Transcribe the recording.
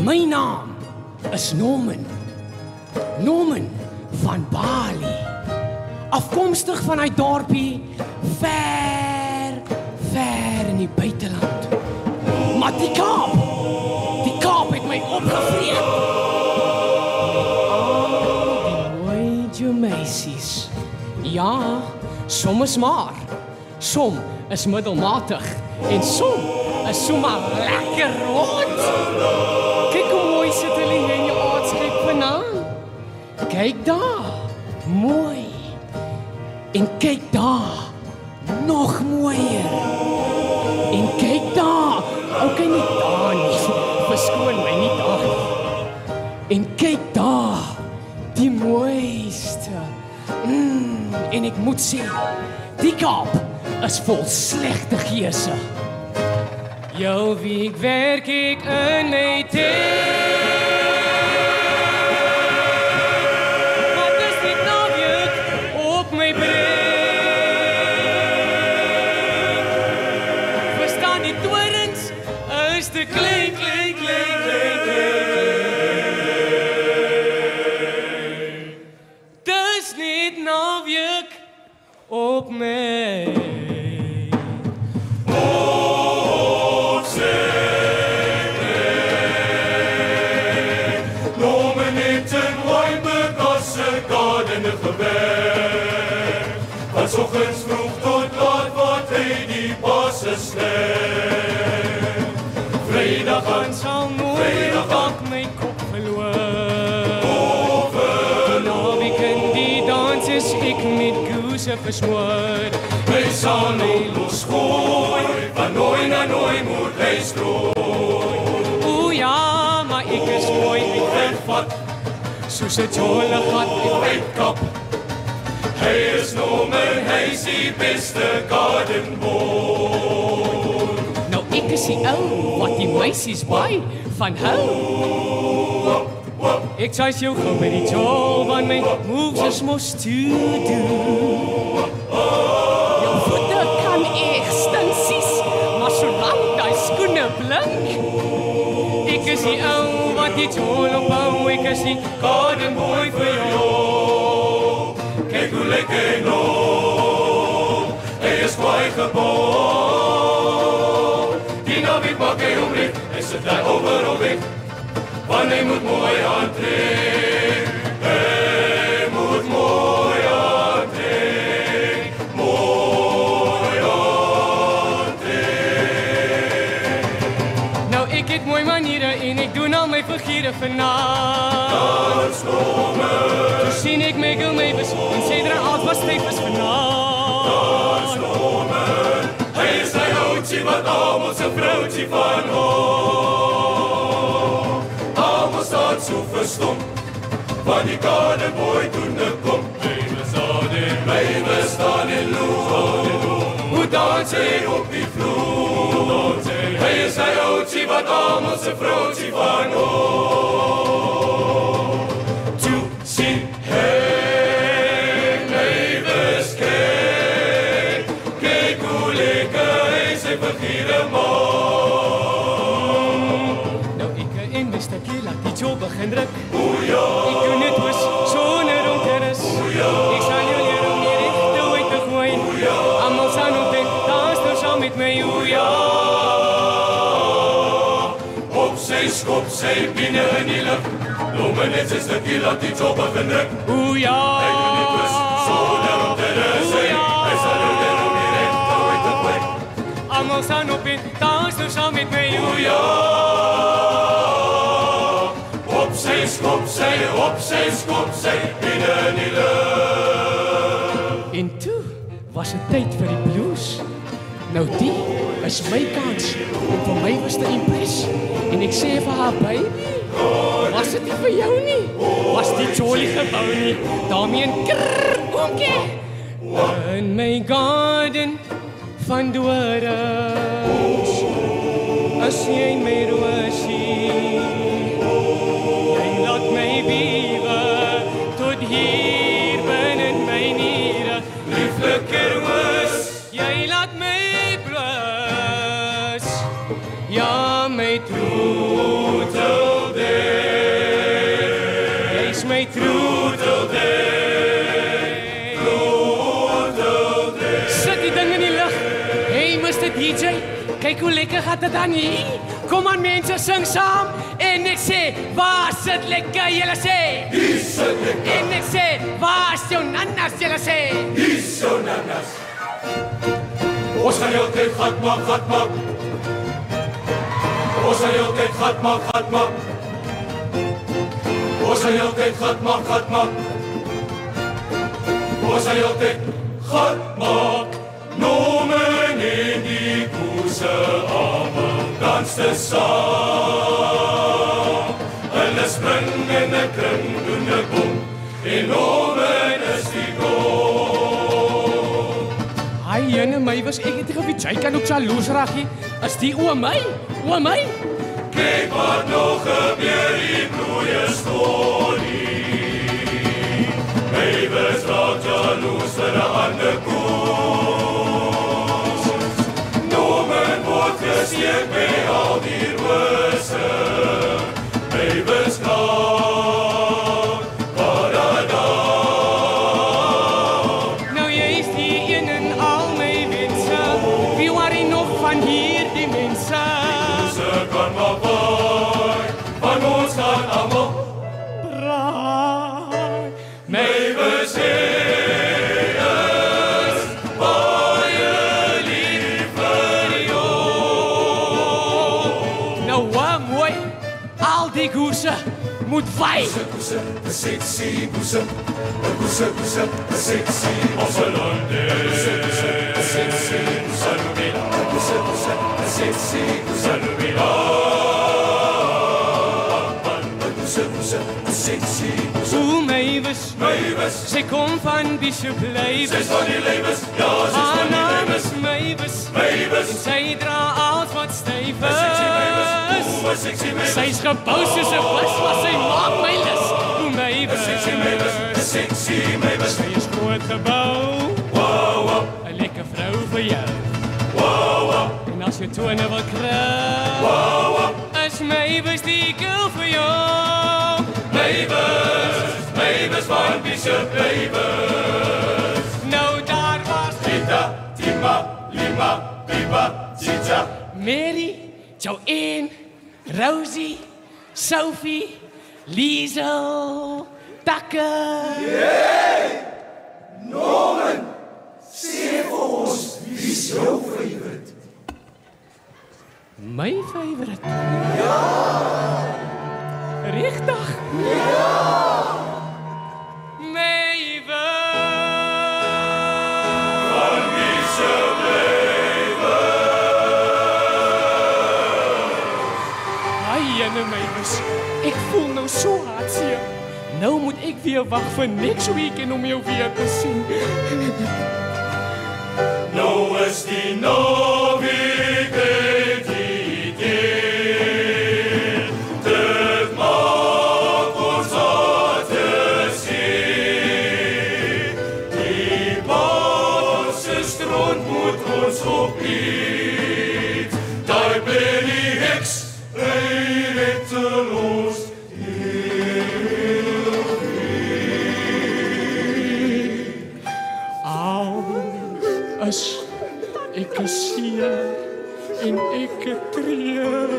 My naam is Norman. Norman van Bali. Afkomstig van uit dorpie ver in die buiteland. Maar die Kaap het my opgevreet. Die mooi Jamaicies. Ja, som is maar. Som is middelmatig en som is sommer lekker rond. Kyk hoe mooi sit hulle hier in jou aardskep vanaand. Kyk daar, mooi. En kyk daar, nog mooier. En kyk daar, ook nie daar nie, verskoon my nie daar nie. En kyk daar, die mooiste. En ek moet sê, die Kaap is vol slegte geese. Jou week werk ek in my tent. Wat is dit nou juk op my brein? Verstaan die torens is te klein. Dis net nou juk op my. Van oggends vroeg tot laat wat hy die basse sleg. Vrydag aan sal nooit op my kop verloor. Naweek in die dans is ek met goose versmoor. Hy sal my losgooi, van nooi na nooi moet hy strooi. O ja, maar ek is mooi uitgevat, soos 'n jolle gat in my kop. Hy is Norman, hy is die beste garden boy. Nou ek is die ou wat die meisies baie van hou. Ek sê jou gou met die jol, want my moves is mos to do. Jou voete kan echt stansies, maar solang die skoene blink. Ek is die ou wat die jol ophou, ek is die garden boy vir jou. Kyk hoe lyk hy nou, hy is kwaai geboor. Die naweek maak hy omlik, hy sit daar overal weg, want hy moet mooi aantrek. Hy moet mooi aantrek, mooi aantrek. Nou ek het mooi maniere en ek doen al my figure vanaand. Dans Norman, toe sien ek Michael Mavis en Cedra Alt was styf is vanaand. Dans Norman, hy is die oudjie wat almal sy vrouwtjie van hom. Almal staan so verstom, van die gardenboy toen de kom. Mavis staan en loop, hoe dans hy op die vloer. Hy is die oudjie wat almal sy vrouwtjie van hom. Toe sien hy Mavis kyk, kyk hoe lekker hy sy figure maak. Nou ek en my stukkie laat die job begin druk. O ja, ek doen het hoes sonder om te rus. O ja, ek sal jou leer om die rechte uit te gooi. O ja, almal sal op en dans nou saam met my. O ja, op sy skop sy biene in die lucht. Norman het sy stukkie laat die job begin druk. O ja, hy doen het hoes sonder om te rus. Hy sal jou leer om die rechte uit te gooi. Almal sal op en dans nou saam met my. O ja, op sy skop sy biene in die lucht. En toe was het tyd vir die blues. Nou die is my kans om vir my was te impress. En ek sê vir haar, baby, was het nie vir jou nie? Was die jolly gebou nie? Daarmee een krrrr, oomkie. In my garden van dorens, as jy my roosie, jy laat my be my troeteldee. Sit die ding in die lug. Hey Mr. DJ, kyk hoe lekker gaat dit dan hier. Kom aan mense, sing saam. En ek sê, waar sit lekker, julle sê? Hier sit lekker. En ek sê, waar is jou nanas, julle sê? Hier is jou nanas. Ons gaan jou tyd gat maak, gat maak. Ons gaan jou tyd gat maak, gat maak. Ons gaan jou tyd gat maak, gat maak. Ons gaan jou tyd gat maak. Nomen en die koese almal dans te saam. Hulle spring in 'n kring, doen 'n bom en Nomen is die bom. Ai, jene my was ek het geweet jy kan ook jaloers raak nie. Is die oom my? Oom my? Kyk wat nog gebeur, die bloeie storie. My was raak jaloers vir 'n ander koes. Nomen word gesteek by al die rose. My was raak, parada. Nou jy is die een en al my wense. Wie worry nog van hierdie mense? Ze kan maar waai, van ons gaan almal Braai. my besê is baie lief vir jou. Nou wat mooi, al die koerse moet wy. Koese, 'n sexy koese, 'n koese, 'n sexy Barcelona. Koese, 'n sexy Salomina. Koese, 'n sexy Salomina. Koese, 'n sexy koese. Hoe my was, Mywes, sy kom van Bishop sy's Lywes. van die lewens, ja, sy's van Haar die naam lewens. is Mywes. Mywes, Sy dra alles wat styf sexy Mywes, is. oeh, 'n sexy Mywes. Sy's gebou soos 'n bus, maar sy maak my lus. Hoe my Sexy Mywes, 'n sexy Mywes. Sy is groot gebou, Wow, wow, 'n lekker vrou vir jou. wow, wow, En as jy tone wil kry, wow, wow. is Mywes die girl vir jou. Mywes van Bishop Mywes. Nou daar was Tita, Tima, Lima, Pipa, Chicha. Mary, Joanne, Rosie, Sophie, Liesel, Takke. Sê vir ons, wie is jou favourite? My favorite. Ja. Regtig? Ja. Van Bishop Ai, jene Mywes, ek voel nou so hartseer. Nou moet ek weer wag vir next weekend om jou weer te sien. Nou is die naweek het die keer. Dit maak ons harte seer. Die Paase strand moet ons opleed. Daar bly die heks, hy retteloos. As ek seer en ek treur.